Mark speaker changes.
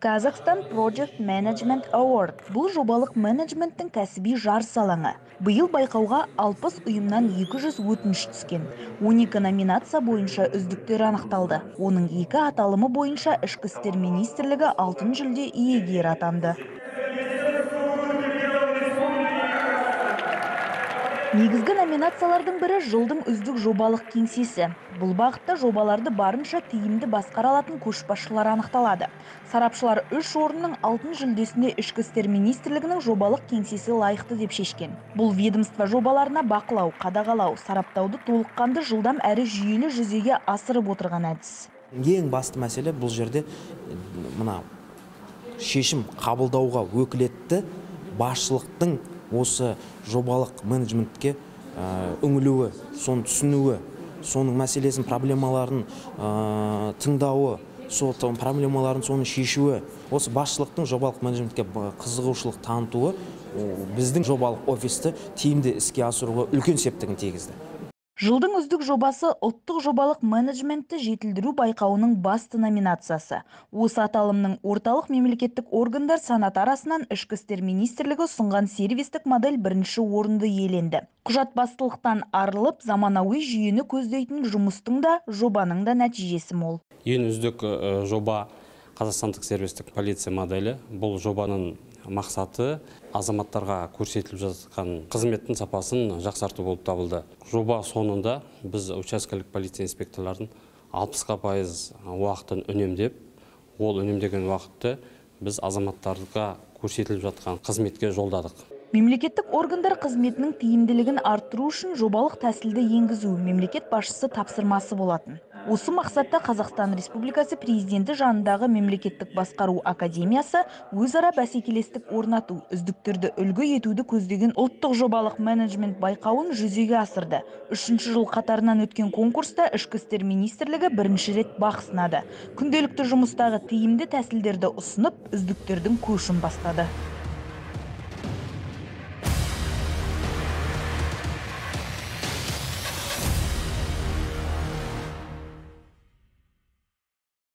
Speaker 1: Kazakhstan Project Management Award. Бұл жобалық менеджменттің кәсіби жарыс алаңы. Биыл байқауға 60 ұйымнан 200 өтініш түскен. 12 номинация бойынша үздіктер анықталды. Оның 2 аталымы бойынша Ішкі істер министрлігі алтын жүлде иегері атанды. Негізгі номинациялардың бірі жылдың үздік жобалық кеңсесі. Бұл бағытта жобаларды барынша тиімді басқара алатын көшбасшылар анықталады. Сарапшылар 3 орынның алтын жүлдесіне Ішкі істер министрлігінің жобалық кеңсесі лайықты деп шешкен. Бұл ведомство жобаларына бақылау, қадағалау, сараптауды толыққанды жылдам әрі жүйелі жүзеге асырып отырған әдіс.
Speaker 2: Ең басты мәселе бұл жерде мына шешім қабылдауға өкілетті басшылықтың осы жобалық менеджментке үңілуі, соны түсінуі, соның мәселесін, проблемаларын тыңдауы, сол проблемаларын соны шешуі, осы басшылықтың жобалық менеджментке қызығушылық танытуы біздің жобалық офисті тиімді іске асыруға үлкен септігін тигізді.
Speaker 1: Жылдың үздік жобасы ұлттық жобалық менеджментті жетілдіру байқауының басты номинациясы. Осы аталымның орталық мемлекеттік органдар санаты арасынан Ішкі істер министрлігі ұсынған сервистік модель бірінші орынды иеленді. Құжат бастылықтан арылып, заманауи жүйені көздейтін жұмыстың да, жобаның да нәтижесі мол.
Speaker 3: Ең үздік жоба Қазақстандық сервистік полиция моделі. Бұл жобаның мақсаты азаматтарға көрсетіліп жатқан қызметтің сапасын жақсарту болып табылды. Жоба соңында біз учаскелік полиция инспекторлардың 60% уақытын үнемдеп, ол үнемдеген уақытты біз азаматтарға көрсетіліп жатқан қызметке жолдадық.
Speaker 1: Мемлекеттік органдар қызметінің тиімділігін арттыру үшін жобалық тәсілді енгізу мемлекет басшысы тапсырмасы болатын. Осы мақсатта Қазақстан Республикасы президенті жанындағы мемлекеттік басқару академиясы өзара бәсекелестік орнату, үздіктерді үлгі етуді көздеген ұлттық жобалық менеджмент байқауын жүзеге асырды. 3-ші жыл қатарынан өткен конкурста Ішкі істер министрлігі бірінші рет бақ сынады. Күнделікті жұмыстағы тиімді тәсілдерді ұсынып, үздіктердің көшін бастады.